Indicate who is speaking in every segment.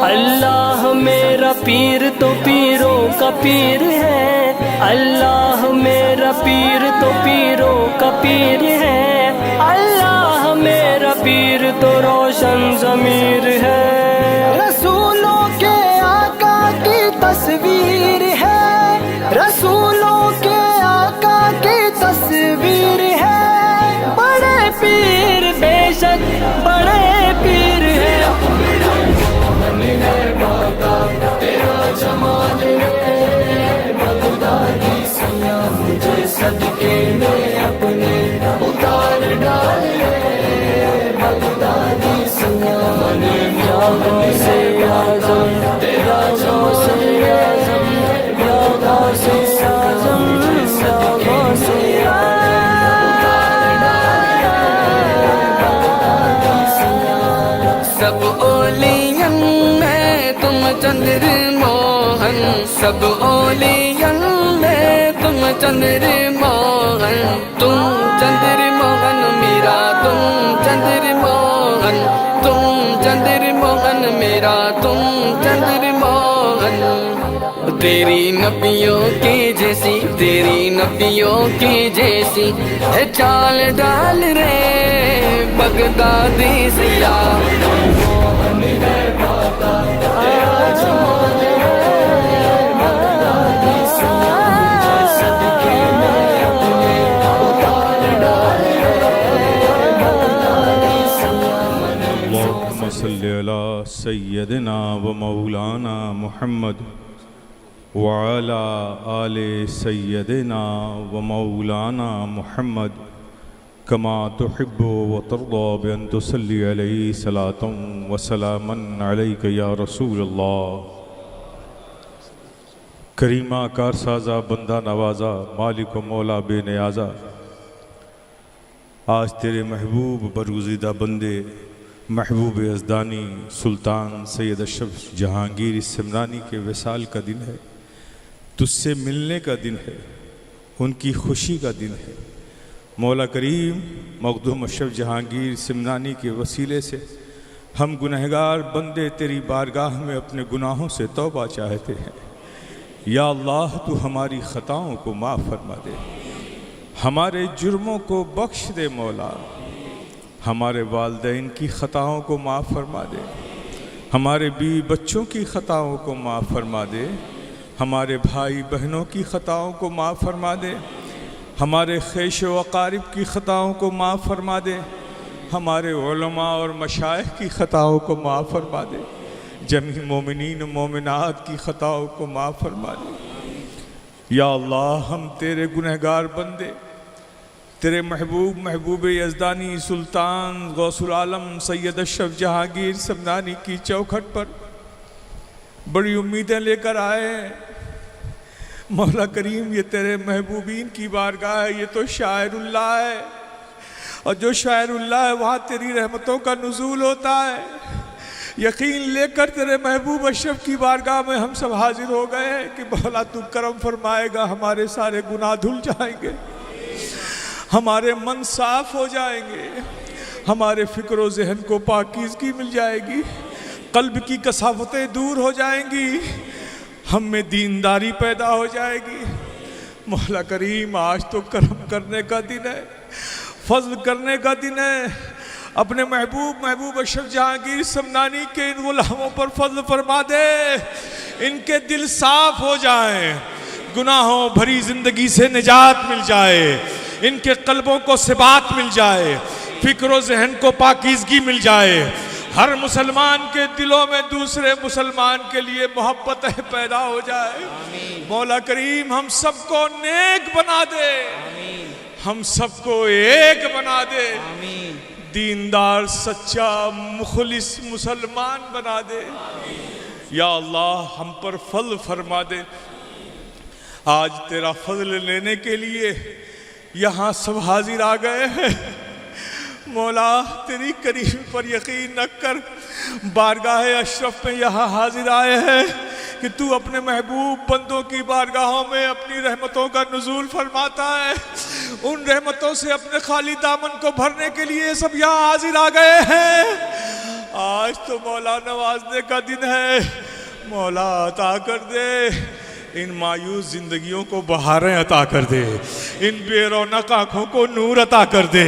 Speaker 1: अल्लाह मेरा पीर तो पीरों का पीर है, अल्लाह मेरा पीर तो पीरों का पीर है, अल्लाह मेरा पीर तो रोशन ज़मीर है।
Speaker 2: रसूलों के आका की तस्वीर है, रसूलों के आका की तस्वीर है।
Speaker 1: बड़े पीर बेशक बड़े पीर है, तेरा जमाल है बगदादी सैया, मुझे सदके में अपने उतार डाल बगदादी सैया। यादों से आज़म तेरा गौसे आज़म, यादों से आज़म यादों से
Speaker 3: सब ओलियन में तुम चंद्र मोहन, सब ओलियन में तुम चंद्र मोहन, तुम चंद्र मोहन मेरा, तुम चंद्र मोहन, तुम चंद्र मोहन मेरा, तुम चंद्र मोहन। तेरी नबियों की जैसी, तेरी नबियों की जैसी है चाल डाल रे बगदादी सैया।
Speaker 4: सल्ली अला सय्यदना व मौलाना मुहम्मद व अला आले सय्यदना व मौलाना मुहम्मद कमा तुहिब्बु व तर्दा बिअन तुसल्ली अलैहि सलातन व सलामन अलैका या रसूलल्लाह। करीमा कारसाज़ा बंदा नवाज़ा मालिक व मौला बेनियाज़ा, आज तेरे महबूब बरगुज़ीदा बंदे महबूब अज़दानी सुल्तान सैयद अशरफ जहांगीर सिमरानी के विसाल का दिन है, तुझसे मिलने का दिन है, उनकी खुशी का दिन है। मौला करीम मखदूम अशरफ जहांगीर सिमरानी के वसीले से हम गुनहगार बंदे तेरी बारगाह में अपने गुनाहों से तौबा चाहते हैं। या अल्लाह तू हमारी ख़ताओं को माफ़ फरमा दे, हमारे जुर्मों को बख्श दे मौला, हमारे वालिदैन की ख़ताओं को माफ़ फरमा दे, हमारे बीवी बच्चों की ख़ताओं को माफ़ फरमा दे, हमारे भाई बहनों की ख़ताओं को माफ़ फरमा दे, हमारे ख़ैश व अक़ारिब की ख़ताओं को माफ़ फरमा दे, हमारे उलमा और मशाइख़ की ख़ताओं को माफ़ फरमा दे, जमी मोमिनीन मोमिनात की ख़ताओं को माफ़ फरमा दे। या अल्लाह हम तेरे गुनहगार बंदे तेरे महबूब यज़दानी सुल्तान गौसुल आलम सैयद अशरफ जहांगीर सिमरानी की चौखट पर बड़ी उम्मीदें लेकर आए। मौला करीम ये तेरे महबूबीन की बारगाह है, ये तो शायरुल्लाह है, और जो शायरुल्लाह है वहाँ तेरी रहमतों का नुज़ूल होता है। यकीन लेकर तेरे महबूब अशरफ की बारगाह में हम सब हाजिर हो गए कि मौला तू करम फरमाएगा, हमारे सारे गुनाह धुल जाएंगे, हमारे मन साफ हो जाएंगे, हमारे फ़िक्र व ज़हन को पाकीज़गी मिल जाएगी, क़ल्ब की कसावतें दूर हो जाएंगी, हम में दीनदारी पैदा हो जाएगी। मौला करीम आज तो करम करने का दिन है, फज़ल करने का दिन है। अपने महबूब अशरफ जहांगीर सिमरानी के इन गुलामों पर फज़ल फरमा दे, इनके दिल साफ हो जाएं, गुनाहों भरी ज़िंदगी से निजात मिल जाए, इनके कल्बों को सिबात मिल जाए, फ़िक्र व ज़हन को पाकीज़गी मिल जाए, हर मुसलमान के दिलों में दूसरे मुसलमान के लिए मोहब्बत पैदा हो जाए। मौला करीम हम सबको नेक बना दे, हम सबको एक बना दे, दीनदार सच्चा मुखलिस मुसलमान बना दे। या अल्लाह हम पर फज़ल फरमा दे। आज तेरा फज़ल लेने के लिए यहाँ सब हाजिर आ गए हैं। मौला तेरी करीम पर यकीन रख कर बारगाह अशरफ में यहाँ हाजिर आए हैं कि तू अपने महबूब बंदों की बारगाहों में अपनी रहमतों का नुज़ूल फरमाता है। उन रहमतों से अपने खाली दामन को भरने के लिए सब यहाँ हाजिर आ गए हैं। आज तो मौला नवाजने का दिन है। मौला अता कर दे, इन मायूस जिंदगियों को बहारें अता कर दे, इन बेरौनक आंखों को नूर अता कर दे,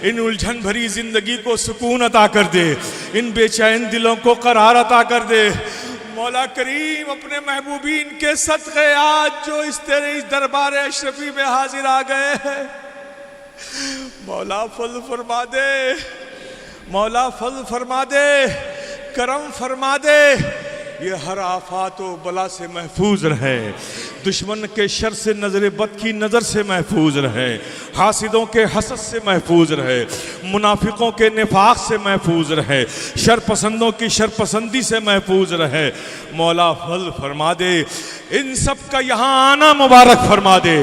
Speaker 4: इन उलझन भरी जिंदगी को सुकून अता कर दे, इन बेचैन दिलों को करार अता कर दे। मौला करीम अपने महबूबीन के सदक़े आज जो इस तेरे इस दरबार अशरफी में हाजिर आ गए हैं, मौला फज़ल फरमा दे, मौला फज़ल फरमा दे, करम फरमा दे। ये हर आफात व बला से महफूज रहे, दुश्मन के शर से नज़र बद की नज़र से महफूज रहे, हासिदों के हसद से महफूज रहे, मुनाफिकों के निफाक से महफूज रहे, शरपसंदों की शरपसंदी से महफूज रहे। मौला फल फरमा दे, इन सब का यहाँ आना मुबारक फरमा दे,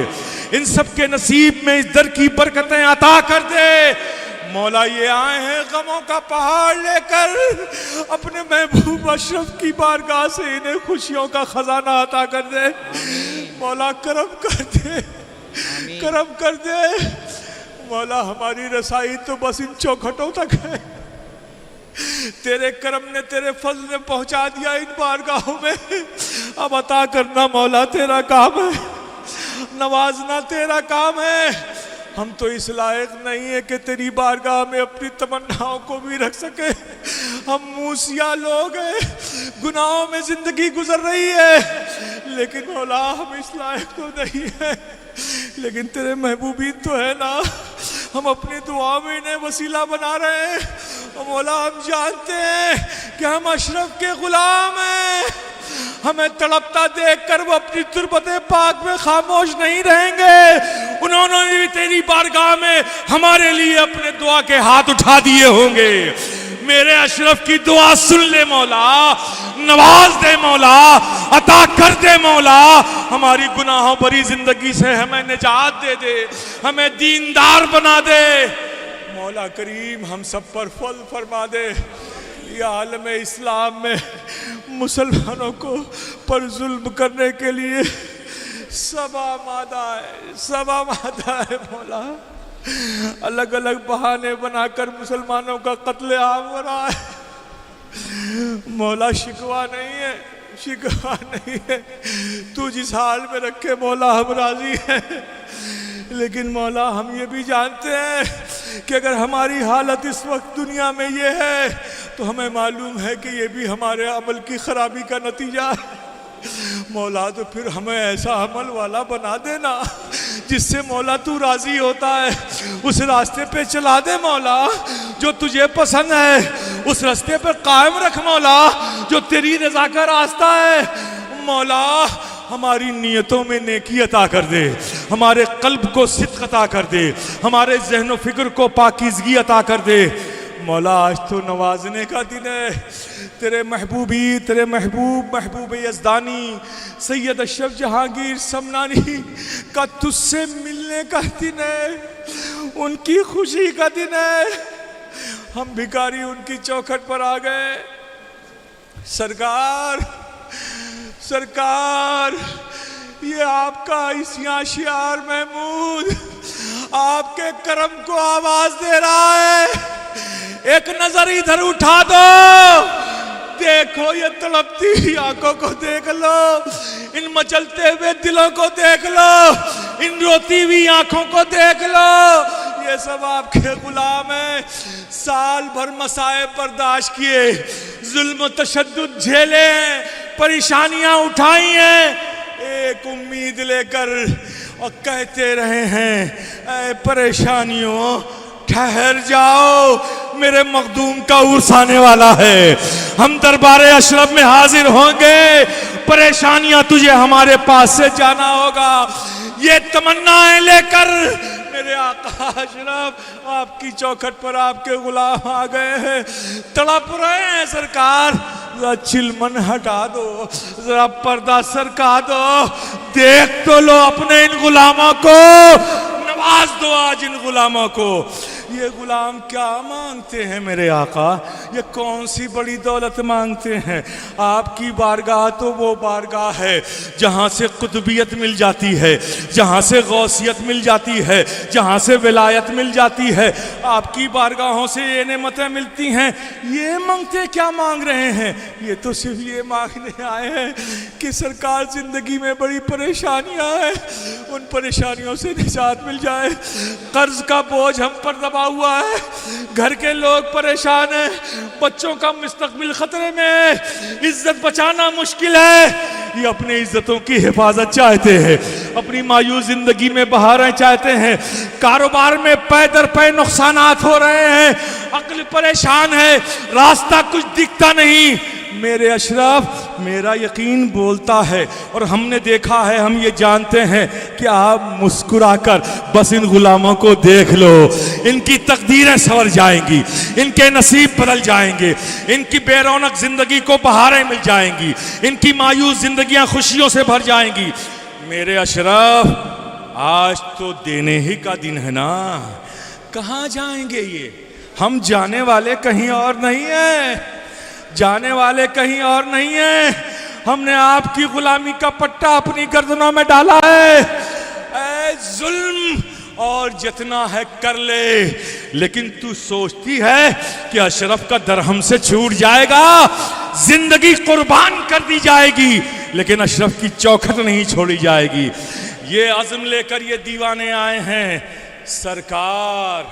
Speaker 4: इन सब के नसीब में इस दर की बरकतें अता कर दे। मौला ये आए हैं गमों का पहाड़ लेकर, अपने महबूब अशरफ की बारगाह से इन्हें खुशियों का खजाना अता कर दे। मौला करम कर दे, करम कर दे। मौला हमारी रसाई तो बस इन चौखटों तक है, तेरे करम ने तेरे फजल ने पहुंचा दिया इन बारगाहों में। अब अता करना मौला तेरा काम है, नवाजना तेरा काम है। हम तो इस लायक नहीं है कि तेरी बारगाह में अपनी तमन्नाओं को भी रख सके। हम मूसिया लोग हैं, गुनाहों में जिंदगी गुजर रही है, लेकिन मौला हम इस लायक तो नहीं है। लेकिन तेरे महबूबी तो है ना, हम अपनी दुआ में इन्हें वसीला बना रहे हैं। और मौला हम जानते हैं कि हम अशरफ के गुलाम हैं, हमें तड़पता देखकर वो अपनी तुरबत पाक में खामोश नहीं रहेंगे। उन्होंने भी तेरी बारगाह में हमारे लिए अपने दुआ के हाथ उठा दिए होंगे। मेरे अशरफ की दुआ सुन ले मौला, नवाज दे मौला, अता कर दे मौला। हमारी गुनाहों भरी जिंदगी से हमें निजात दे दे, हमें दीनदार बना दे। मौला करीम हम सब पर फल फरमा दे। ये आलम इस्लाम में मुसलमानों को पर जुल्म करने के लिए सब आमादा है, सब आमादा है। मौला अलग अलग बहाने बनाकर मुसलमानों का कत्ले आम हो रहा है। मौला शिकवा नहीं है, शिकवा नहीं है, तू जिस हाल में रखे मौला हम राजी हैं। लेकिन मौला हम ये भी जानते हैं कि अगर हमारी हालत इस वक्त दुनिया में ये है तो हमें मालूम है कि ये भी हमारे अमल की खराबी का नतीजा है। मौला तो फिर हमें ऐसा अमल वाला बना देना जिससे मौला तू राजी होता है, उस रास्ते पे चला दे मौला जो तुझे पसंद है, उस रास्ते पर कायम रख मौला जो तेरी रज़ा का रास्ता है। मौला हमारी नियतों में नेकी अता कर दे, हमारे कल्ब को सिद्क़ अता कर दे, हमारे ज़हन व फिक्र को पाकीज़गी अता कर दे। मौला आज तो नवाजने का दिन है, तेरे महबूबी, तेरे महबूब यज़दानी सैयद अशरफ जहांगीर समनानी का तुझसे मिलने का दिन है, उनकी खुशी का दिन है। हम भिखारी उनकी चौखट पर आ गए। सरकार, सरकार, ये आपका इसिया शियार महमूद आपके करम को आवाज दे रहा है। एक नजर इधर उठा दो, देखो ये तड़पती हुई आंखों को देख लो, इन मचलते हुए दिलों को देख लो, इन रोती हुई आंखों को देख लो। ये सब आपके गुलाम हैं, साल भर मसाइब बर्दाश्त किए, जुल्म तशद्दुद झेले हैं, परेशानियां उठाई हैं, एक उम्मीद लेकर और कहते रहे हैं ऐ परेशानियों ठहर जाओ, मेरे मखदूम का उर्स आने वाला है, हम दरबारे अशरफ में हाजिर होंगे, परेशानियां तुझे हमारे पास से जाना होगा। ये तमन्नाएं लेकर मेरे आका अशरफ आपकी चौखट पर आपके गुलाम आ गए हैं, तड़प रहे हैं। सरकार जरा चिलमन हटा दो, जरा पर्दा सरका दो, देख तो लो अपने इन गुलामों को, नवाज दो आज इन गुलामों को। ये गुलाम क्या मांगते हैं मेरे आका, ये कौन सी बड़ी दौलत मांगते हैं। आपकी बारगाह तो वो बारगाह है जहाँ से कुतुबियत मिल जाती है, जहाँ से गौसियत मिल जाती है, जहाँ से विलायत मिल जाती है। आपकी बारगाहों से ये नेमतें मिलती हैं। ये मांगते क्या मांग रहे हैं? ये तो सिर्फ ये मांगने आए हैं कि सरकार जिंदगी में बड़ी परेशानियां हैं, उन परेशानियों से निजात मिल जाए। कर्ज का बोझ हम पर दबा हुआ है, घर के लोग परेशान हैं, बच्चों का मुस्तकबिल खतरे में है, इज्जत बचाना मुश्किल है। ये अपनी इज्जतों की हिफाजत चाहते हैं, अपनी मायूस जिंदगी में बहारें चाहते हैं। कारोबार में पै दर पै नुकसानात हो रहे हैं, अक्ल परेशान है, रास्ता कुछ दिखता नहीं। मेरे अशरफ, मेरा यकीन बोलता है और हमने देखा है, हम ये जानते हैं कि आप मुस्कुराकर बस इन गुलामों को देख लो, इनकी तकदीरें संवर जाएंगी, इनके नसीब बदल जाएंगे, इनकी बेरौनक जिंदगी को बहारें मिल जाएंगी, इनकी मायूस जिंदगियां खुशियों से भर जाएंगी। मेरे अशरफ, आज तो देने ही का दिन है ना, कहाँ जाएंगे ये? हम जाने वाले कहीं और नहीं है, जाने वाले कहीं और नहीं है। हमने आपकी गुलामी का पट्टा अपनी गर्दनों में डाला है। ऐ जुल्म, और जितना है कर ले, लेकिन तू सोचती है कि अशरफ का दर हमसे छूट जाएगा, जिंदगी कुर्बान कर दी जाएगी, लेकिन अशरफ की चौखट नहीं छोड़ी जाएगी। ये अज़्म लेकर ये दीवाने आए हैं। सरकार,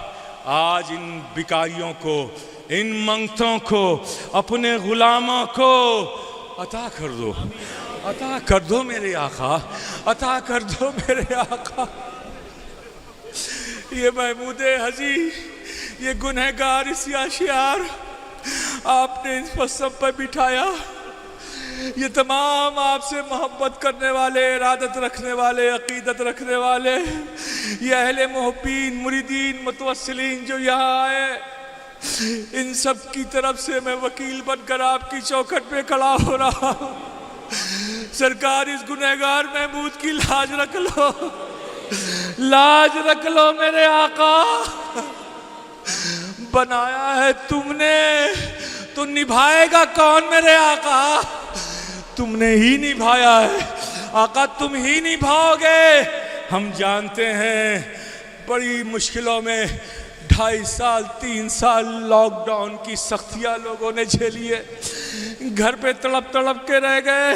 Speaker 4: आज इन भिखारियों को, इन मंगतों को, अपने गुलामों को अता कर दो, अता कर दो मेरे आका, अता कर दो मेरे आका। ये महमूद हजी, ये गुनहगार, इस याशियार आपने इस पर सब पर बिठाया। ये तमाम आपसे मोहब्बत करने वाले, इरादत रखने वाले, अकीदत रखने वाले, ये अहले मुहब्बीन, मुरीदीन, मुतवस्सिलीन जो यहाँ आए, इन सब की तरफ से मैं वकील बनकर आपकी चौखट पे खड़ा हो रहा हूँ। सरकार, इस गुनहगार महमूद की लाज रख लो, लाज रख लो मेरे आका। बनाया है तुमने, तो निभाएगा कौन मेरे आका? तुमने ही निभाया है आका, तुम ही निभाओगे। हम जानते हैं बड़ी मुश्किलों में 2.5 साल 3 साल लॉकडाउन की सख्तियां लोगों ने झेली है, घर पे तड़प तड़प के रह गए,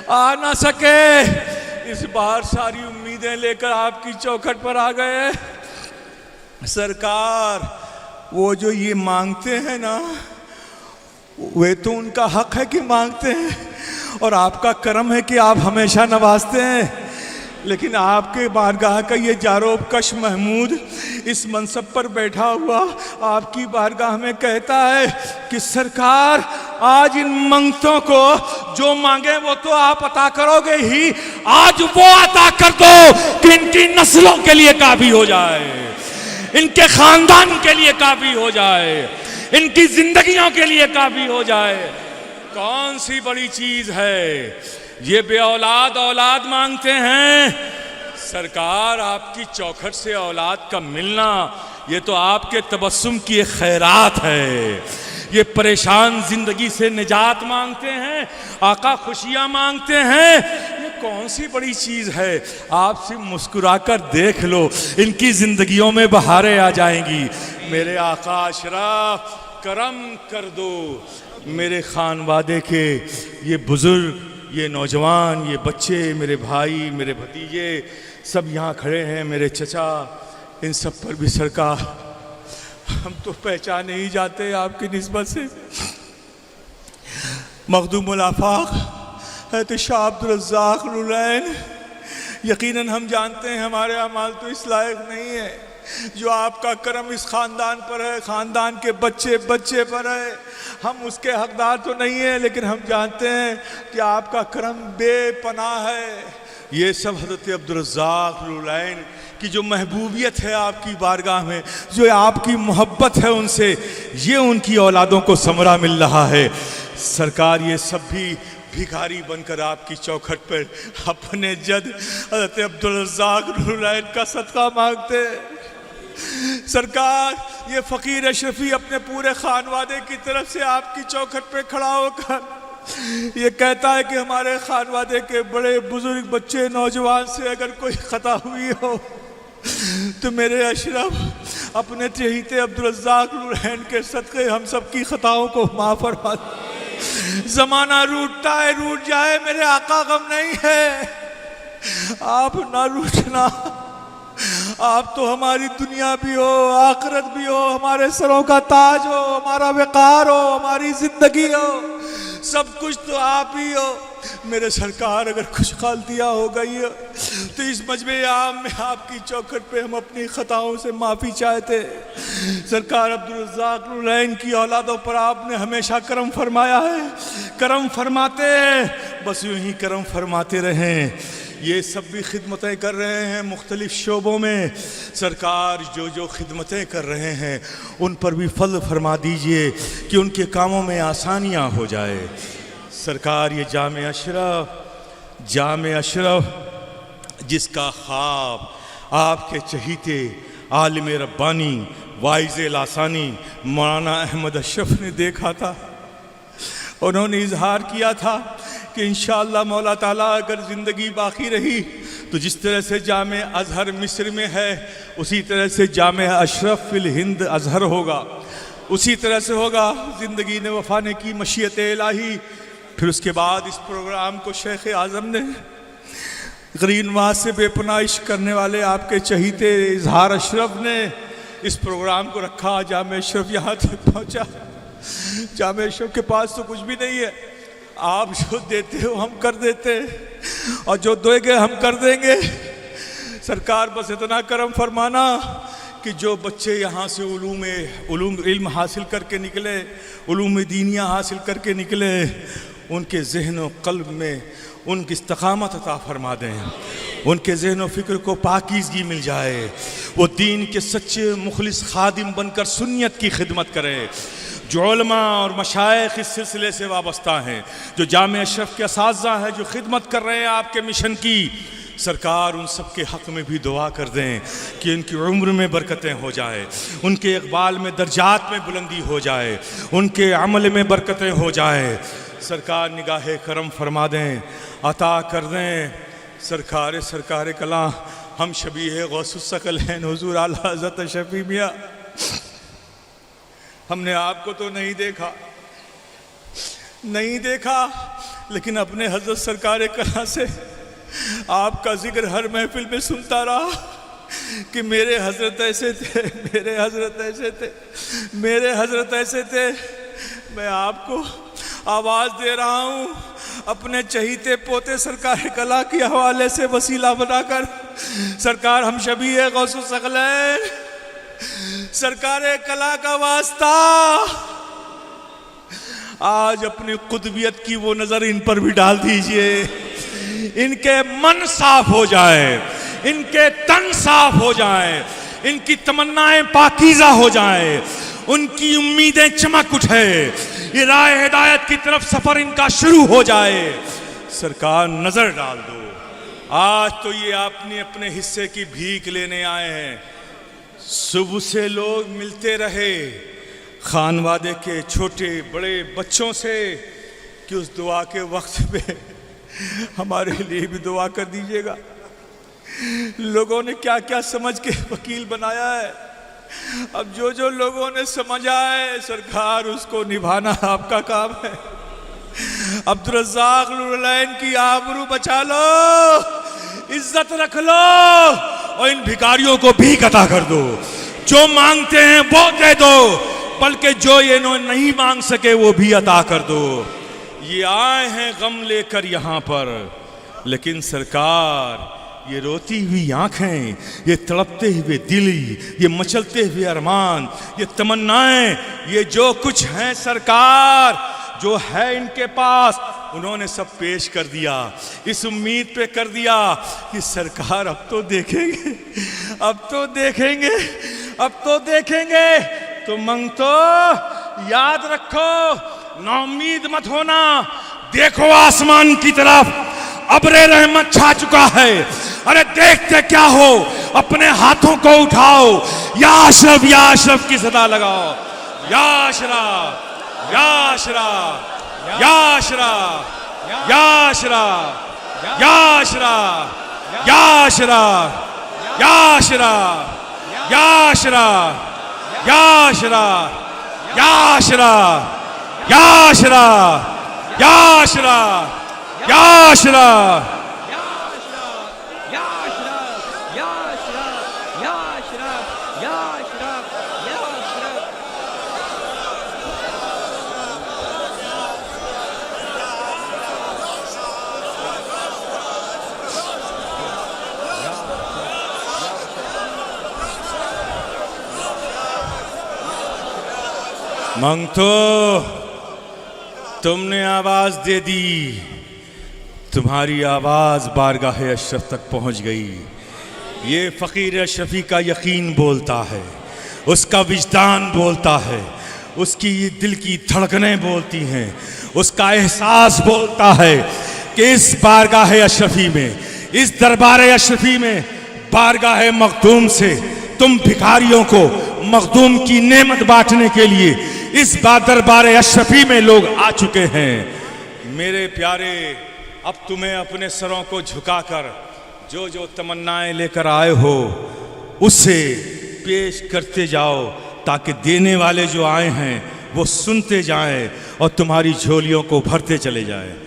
Speaker 4: आ ना सके। इस बार सारी उम्मीदें लेकर आपकी चौखट पर आ गए। सरकार, वो जो ये मांगते हैं ना, वे तो उनका हक है कि मांगते हैं, और आपका करम है कि आप हमेशा नवाजते हैं। लेकिन आपके बारगाह का ये जारोब कश महमूद इस मनसब पर बैठा हुआ आपकी बारगाह में कहता है कि सरकार, आज इन मंगतों को जो मांगे वो तो आप अता करोगे ही, आज वो अता कर दो कि इनकी नस्लों के लिए काफी हो जाए, इनके खानदान के लिए काफी हो जाए, इनकी जिंदगियों के लिए काफी हो जाए। कौन सी बड़ी चीज है ये? बे औलाद औलाद मांगते हैं। सरकार, आपकी चौखट से औलाद का मिलना, ये तो आपके तबस्सुम की एक खैरात है। ये परेशान जिंदगी से निजात मांगते हैं, आका खुशियां मांगते हैं। ये कौन सी बड़ी चीज है? आपसे मुस्कुराकर देख लो, इनकी जिंदगियों में बहारें आ जाएंगी। मेरे आका अशरफ, करम कर दो। मेरे खानवादे के ये बुजुर्ग, ये नौजवान, ये बच्चे, मेरे भाई, मेरे भतीजे सब यहाँ खड़े हैं, मेरे चचा, इन सब पर भी सरकार, हम तो पहचाने ही जाते हैं आपकी निस्बत से। मखदूमुल आफाक है तो शाह अब्दुल रज़्ज़ाक़ रुलैन, यकीनन हम जानते हैं हमारे अमाल तो इस लायक नहीं है जो आपका करम इस खानदान पर है, खानदान के बच्चे बच्चे पर है। हम उसके हकदार तो नहीं है, लेकिन हम जानते हैं कि आपका करम बेपनाह है। ये सब हज़रत अब्दुल रज़्ज़ाक़ रुलैन की जो महबूबियत है आपकी बारगाह में, जो आपकी मोहब्बत है उनसे, ये उनकी औलादों को समरा मिल रहा है। सरकार, ये सब भी भिखारी बनकर आपकी चौखट पर अपने जद हज़रत अब्दुल रज़्ज़ाक़ रुलैन का सदका मांगते। सरकार, ये फ़कीर अशरफी अपने पूरे खानवादे की तरफ से आपकी चौखट पे खड़ा होकर ये कहता है कि हमारे खानवादे के बड़े बुजुर्ग, बच्चे, नौजवान से अगर कोई ख़ता हुई हो तो मेरे अशरफ अपने चहीते अब्दुल रज़्ज़ाक़ नूरैन के सदक़े हम सब की ख़ताओं को माफ़ फरमा। ज़माना रूठता है, रूठ जाए, मेरे आका गम नहीं है, आप ना रूठना। आप तो हमारी दुनिया भी हो, आखिरत भी हो, हमारे सरों का ताज हो, हमारा वक़ार हो, हमारी ज़िंदगी हो, सब कुछ तो आप ही हो। मेरे सरकार, अगर कुछ गलतियाँ हो गई है तो इस मजमे आम में आपकी चौखट पे हम अपनी ख़ताओं से माफ़ी चाहते। सरकार, अब्दुल रज़्ज़ाक़ नूरैन की औलादों पर आपने हमेशा करम फरमाया है, करम फरमाते, बस यूँ ही करम फरमाते रहें। ये सब भी खिदमतें कर रहे हैं मुख्तलिफ शोबों में। सरकार, जो जो खिदमतें कर रहे हैं उन पर भी फज़्ल फरमा दीजिए कि उनके कामों में आसानियाँ हो जाए। सरकार, ये जामे अशरफ जिसका ख्वाब आपके चहीते आलिम रब्बानी वाइज़ लासानी मौलाना अहमद अशरफ ने देखा था, उन्होंने इजहार किया था कि इंशाअल्लाह मौला ताला अगर ज़िंदगी बाकी रही तो जिस तरह से जामे अज़हर मिस्र में है उसी तरह से जामे अशरफ फिल हिंद अज़हर होगा, उसी तरह से होगा। ज़िंदगी ने वफ़ा ने की, मशीयत इलाही। फिर उसके बाद इस प्रोग्राम को शेख आज़म ने ग्रीन वास से बेपनाह इश्क करने वाले आपके चहीते इजहार अशरफ ने इस प्रोग्राम को रखा। जामे अशरफ यहाँ तक पहुँचा। जामे अशरफ के पास तो कुछ भी नहीं है, आप जो देते हो हम कर देते और जो दोगे हम कर देंगे। सरकार, बस इतना करम फरमाना कि जो बच्चे यहाँ से उलूम इल्म हासिल करके निकले, उलूम दीनिया हासिल करके निकले, उनके ज़हन व क़ल्ब में उनकी इस्तक़ामत अता फरमा दें, उनके ज़हन व फ़िक्र को पाकीज़गी मिल जाए, वो दीन के सच्चे मुखलिस खादिम बनकर सुन्नियत की खिदमत करें। जो उलमा और मशाइख इस सिलसिले से वाबस्ता हैं, जो जामे अशरफ के असातिज़ा हैं, जो खिदमत कर रहे हैं आपके मिशन की, सरकार उन सब के हक़ में भी दुआ कर दें कि उनकी उम्र में बरकतें हो जाए, उनके इक़बाल में दर्जात में बुलंदी हो जाए, उनके अमल में बरकतें हो जाए। सरकार, निगाह करम फरमा दें, अता कर दें। सरकार कला हम शबीह गौसुस सकलैन हुज़ूर आला हज़रत शफ़ी मियाँ, हमने आपको तो नहीं देखा, लेकिन अपने हज़रत सरकार कला से आपका जिक्र हर महफिल में सुनता रहा कि मेरे हज़रत ऐसे थे, मेरे हज़रत ऐसे थे, मेरे हज़रत ऐसे थे। मैं आपको आवाज़ दे रहा हूँ अपने चहीते पोते सरकार कला के हवाले से वसीला बनाकर। सरकार, हम शबीह गौसुस सकलैन सरकार कला का वास्ता आज अपनी कुतबियत की वो नज़र इन पर भी डाल दीजिए, इनके मन साफ हो जाए, इनके तन साफ हो जाए, इनकी तमन्नाएं पाकीज़ा हो जाए, उनकी उम्मीदें चमक उठे, ये राह हिदायत की तरफ सफ़र इनका शुरू हो जाए। सरकार, नज़र डाल दो। आज तो ये आपने अपने हिस्से की भीख लेने आए हैं। सुबह से लोग मिलते रहे खानवादे के छोटे बड़े बच्चों से कि उस दुआ के वक्त पे हमारे लिए भी दुआ कर दीजिएगा। लोगों ने क्या क्या समझ के वकील बनाया है, अब जो जो लोगों ने समझा है सरकार उसको निभाना आपका काम है। अब्दुल रज़्ज़ाक़ नूरैन की आबरू बचा लो, इज्जत रख लो और इन भिखारियों को भीख अता कर दो। जो मांगते हैं वो दे दो, बल्कि जो ये नहीं मांग सके वो भी अता कर दो। ये आए हैं गम लेकर यहाँ पर, लेकिन सरकार ये रोती हुई आंखें, ये तड़पते हुए दिल, ये मचलते हुए अरमान, ये तमन्नाएं, ये जो कुछ हैं सरकार, जो है इनके पास, उन्होंने सब पेश कर दिया, इस उम्मीद पे कर दिया कि सरकार अब तो देखेंगे, अब तो देखेंगे, अब तो देखेंगे। तो मंगतो याद रखो, नाउम्मीद मत होना। देखो आसमान की तरफ, अब्रे रहमत छा चुका है। अरे देखते क्या हो, अपने हाथों को उठाओ, या अशरफ की सदा लगाओ। या अशरफ, या अशरफ, या अशरफ, या अशरफ, या अशरफ, या अशरफ, या अशरफ, या अशरफ, या अशरफ, या अशरफ, या अशरफ, या अशरफ, या अशरफ। मंगतो, तुमने आवाज दे दी, तुम्हारी आवाज बारगाह अशरफ तक पहुंच गई। ये फकीर अशरफी का यकीन बोलता है, उसका विजदान बोलता है, उसकी ये दिल की धड़कनें बोलती हैं, उसका एहसास बोलता है कि इस बारगाह अशरफी में, इस दरबार अशरफी में, बारगाह मखदूम से तुम भिखारियों को मखदूम की नेमत बांटने के लिए इस दरबार अशरफी में लोग आ चुके हैं। मेरे प्यारे, अब तुम्हें अपने सरों को झुकाकर जो जो तमन्नाएं लेकर आए हो उसे पेश करते जाओ, ताकि देने वाले जो आए हैं वो सुनते जाएं और तुम्हारी झोलियों को भरते चले जाएं।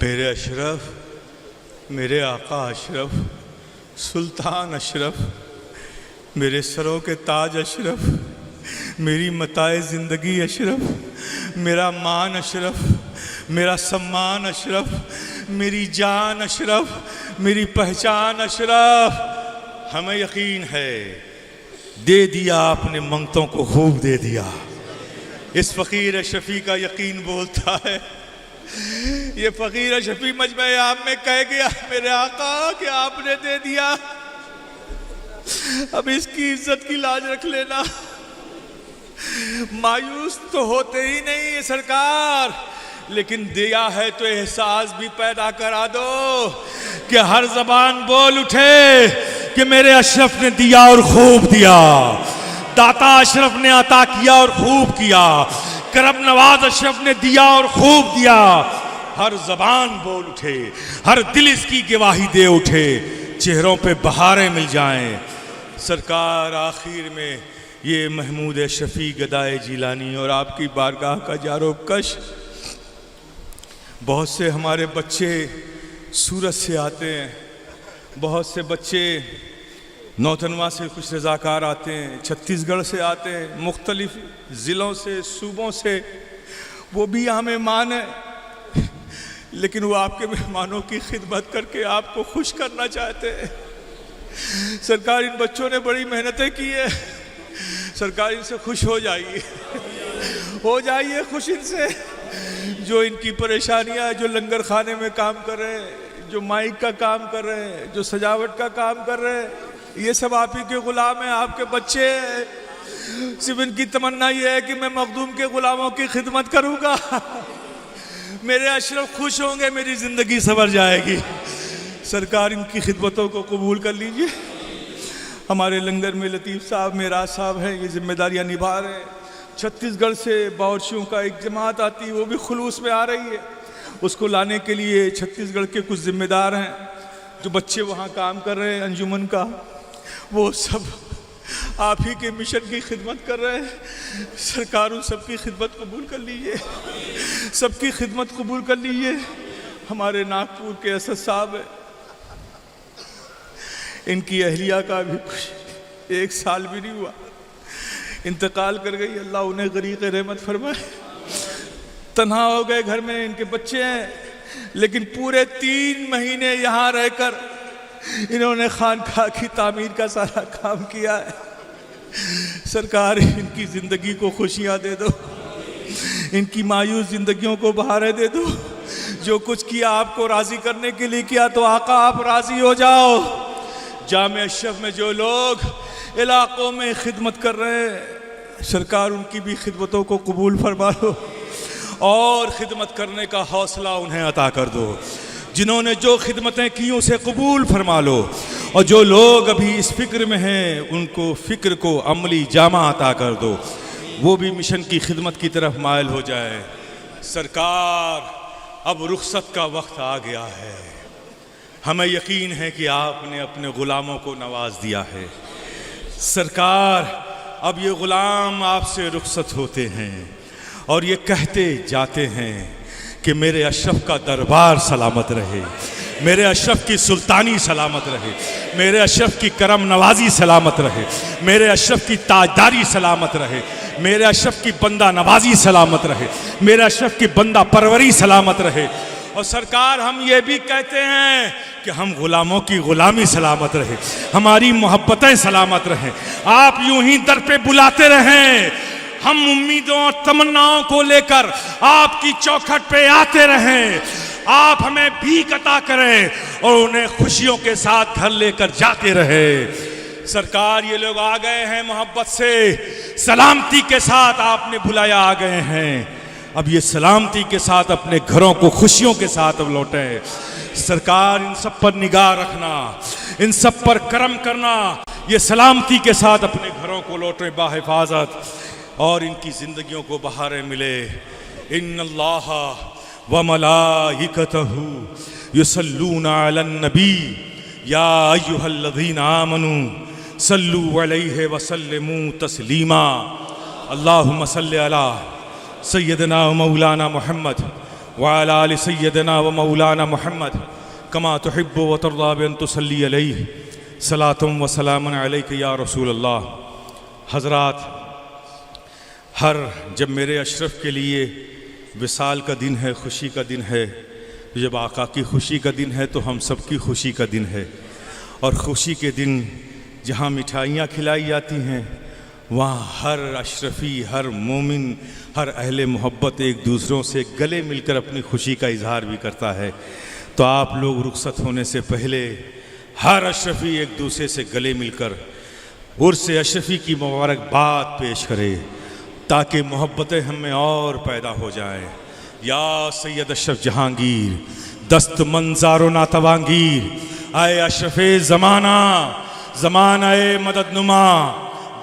Speaker 4: मेरे अशरफ, मेरे आका अशरफ, सुल्तान अशरफ, मेरे सरों के ताज अशरफ, मेरी मताए ज़िंदगी अशरफ, मेरा मान अशरफ, मेरा सम्मान अशरफ, मेरी जान अशरफ, मेरी पहचान अशरफ। हमें यकीन है दे दिया आपने, मंगतों को खूब दे दिया। इस फ़कीर अशरफी का यकीन बोलता है, ये फ़कीर अशरफी मजमे आम में कह गया मेरे आका कि आपने दे दिया, अब इसकी इज्जत की लाज रख लेना। मायूस तो होते ही नहीं है सरकार, लेकिन दिया है तो एहसास भी पैदा करा दो कि हर जबान बोल उठे कि मेरे अशरफ ने दिया और खूब दिया। दाता अशरफ ने अता किया और खूब किया। करम नवाज अशरफ ने दिया और खूब दिया। हर जबान बोल उठे, हर दिल इसकी गवाही दे उठे, चेहरों पे बहारें मिल जाएं। सरकार आखिर में ये महमूद शफी गदाए जिलानी और आपकी बारगाह का जारोब कश, बहुत से हमारे बच्चे सूरत से आते हैं, बहुत से बच्चे नौतनवा से कुछ रज़ाकार आते हैं, छत्तीसगढ़ से आते हैं, मुख्तलिफ ज़िलों से, सूबों से, वो भी यहाँ मेहमान है, लेकिन वो आपके मेहमानों की खिदमत करके आपको खुश करना चाहते हैं। सरकार इन बच्चों ने बड़ी मेहनतें की है, सरकार इनसे खुश हो जाइए, हो जाइए खुश इनसे। जो इनकी परेशानियाँ, जो लंगर खाने में काम कर रहे हैं, जो माइक का काम कर रहे हैं, जो सजावट का काम कर रहे हैं, ये सब आप ही के गुलाम हैं, आपके बच्चे हैं। सिर्फ इनकी तमन्ना ये है कि मैं मखदूम के गुलामों की खिदमत करूँगा, मेरे अशरफ खुश होंगे, मेरी ज़िंदगी संवर जाएगी। सरकार इनकी खिदमतों को कबूल कर लीजिए। हमारे लंगर में लतीफ़ साहब, मेराज साहब हैं, ये जिम्मेदारियाँ निभा रहे हैं। छत्तीसगढ़ से बावर्चियों का एक जमात आती है, वो भी खुलूस में आ रही है, उसको लाने के लिए छत्तीसगढ़ के कुछ ज़िम्मेदार हैं, जो बच्चे वहाँ काम कर रहे हैं अंजुमन का, वो सब आप ही के मिशन की खिदमत कर रहे हैं। सरकार उन सबकी खिदमत कबूल कर लीजिए, सबकी खिदमत कबूल कर लीजिए। हमारे नागपुर के असद साहब है, इनकी अहलिया का भी कुछ 1 साल भी नहीं हुआ, इंतकाल कर गई। अल्लाह उन्हें गरीक़ रहमत फरमाए। तन्हा हो गए, घर में इनके बच्चे हैं, लेकिन पूरे 3 महीने यहाँ रहकर इन्होंने खानकाह की तामीर का सारा काम किया है। सरकार इनकी ज़िंदगी को खुशियाँ दे दो, इनकी मायूस ज़िंदगियों को बहारें दे दो। जो कुछ किया आपको राज़ी करने के लिए किया, तो आका आप राज़ी हो जाओ। जामे अशरफ में जो लोग इलाक़ों में खिदमत कर रहे हैं, सरकार उनकी भी खिदमतों को कबूल फरमा लो और ख़िदमत करने का हौसला उन्हें अता कर दो। जिन्होंने जो खिदमतें की उसे कबूल फरमा लो, और जो लोग अभी इस फ़िक्र में हैं उनको फ़िक्र को अमली जामा अता कर दो, वो भी मिशन की खिदमत की तरफ मायल हो जाए। सरकार अब रुखसत का वक्त आ गया है। हमें यकीन है कि आपने अपने ग़ुलामों को नवाज दिया है। सरकार अब ये ग़ुलाम आपसे रुखसत होते हैं और ये कहते जाते हैं कि मेरे अशरफ का दरबार सलामत रहे, मेरे अशरफ की सुल्तानी सलामत रहे, मेरे अशरफ की करम नवाजी सलामत रहे, मेरे अशरफ की ताजदारी सलामत रहे, मेरे अशरफ की बंदा नवाजी सलामत रहे, मेरे अशरफ की बंदा परवरी सलामत रहे। और सरकार हम ये भी कहते हैं कि हम ग़ुलामों की ग़ुलामी सलामत रहे, हमारी मोहब्बतें सलामत रहें। आप यूं ही दर पे बुलाते रहें, हम उम्मीदों और तमन्नाओं को लेकर आपकी चौखट पे आते रहें। आप हमें भीख अता करें और उन्हें खुशियों के साथ घर लेकर जाते रहे। सरकार ये लोग आ गए हैं मोहब्बत से, सलामती के साथ आपने बुलाया आ गए हैं। अब ये सलामती के साथ अपने घरों को खुशियों के साथ अब लौटें। सरकार इन सब पर निगाह रखना, इन सब पर करम करना, ये सलामती के साथ अपने घरों को लौटें बाहिफाजत और इनकी ज़िंदगियों को बहारें मिले। इन्नल्लाह व मलाइकतहू युसल्लूना अलन नबी या अय्युहल्लज़ीना आमनू सल्लू अलैहि व सल्लिमू तस्लीमा। अल्लाहुम्मा सल्लि अला सय्यदना व मौलाना मुहम्मद व अला आलि सय्यदना व मौलाना मुहम्मद कमा तुहिब्बु व तर्दा बिअन तुसल्ली अलैहि सलातुम व सलामुन अलैका या रसूल अल्लाह। हज़रात, जब मेरे अशरफ के लिए विसाल का दिन है, खुशी का दिन है, जब आका की खुशी का दिन है तो हम सब की खुशी का दिन है। और खुशी के दिन जहाँ मिठाइयाँ खिलाई जाती हैं, वहाँ हर अशरफी, हर मोमिन, हर अहले मोहब्बत एक दूसरों से गले मिलकर अपनी खुशी का इजहार भी करता है। तो आप लोग रुखसत होने से पहले हर अशरफी एक दूसरे से गले मिलकर उर्स अशरफी की मुबारकबाद पेश करे, ताकि मोहब्बतें हमें और पैदा हो जाएं। या सैयद अशरफ जहांगीर, दस्त मंजारो नातवांगीर, आए अशरफे ज़माना, ज़मानाए मददनुमा,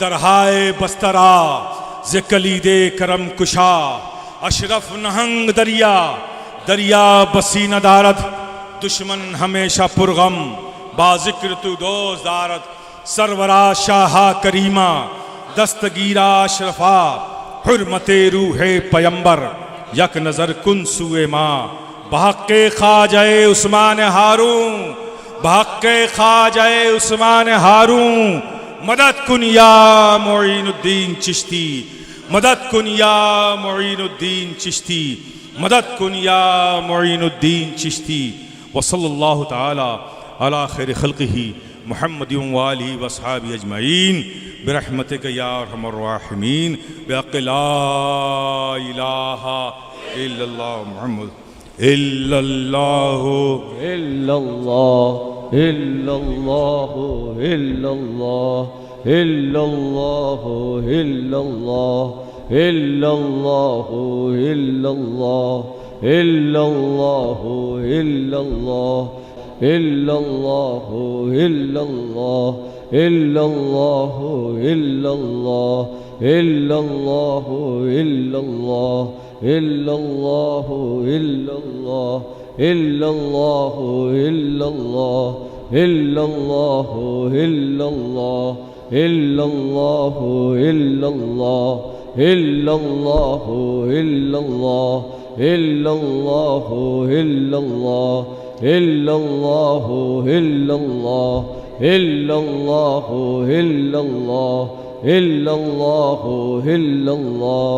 Speaker 4: दरहाए बस्तरा, ज़कलीदे करम कुशा, अशरफ नहंग दरिया, दरिया बसी नदारत, दुश्मन हमेशा पुरगम, बाज़िक्र तू दोस्त दारत, सरवरा शाहा करीमा, दस्तगीरा अशरफा, हुर्मते रूहे पयंबर, यक नज़र कुन सुए माँ, बहक़्क़े ख़ाजाए उस्मान हारून, बहक़्क़े ख़ाजाए उस्मान हारून, मदद कुन या मुईनुद्दीन चिश्ती, मदद कुन या मुईनुद्दीन चिश्ती, मदद कुन या मुईनुद्दीन चिश्ती। व सल्लल्लाहु तआला अला खैर खल्क़िही मुहम्मदिन व आलिहि व अस्हाबिही अजमईन बिरहमतिका या अरहमर राहिमीन बिहक़्क़ि ला इलाहा इल्लल्लाह मुहम्मद इल्लल्लाहु
Speaker 5: इल्लल्लाह इल्लल्लाहु इल्लल्लाह इल्लल्लाहु इल्लल्लाह इल्लल्लाहु इल्लल्लाह इल्लल्लाहु इल्लल्लाह इल्लल्लाहु इल्लल्लाह इल्लल्लाहु इल्लल्लाह इल्लल्लाहु इल्लल्लाह इल्लल्लाहु इल्लल्लाह इल्लल्लाहु इल्लल्लाह इल्लल्लाहु इल्लल्लाह इल्लल्लाह इल्लल्लाह इल्लल्लाह इल्लल्लाह इल्लल्लाह इल्लल्लाह इल्लल्लाह इल्लल्लाह इल्लल्लाह इल्लल्लाह इल्लल्लाह इल्लल्लाह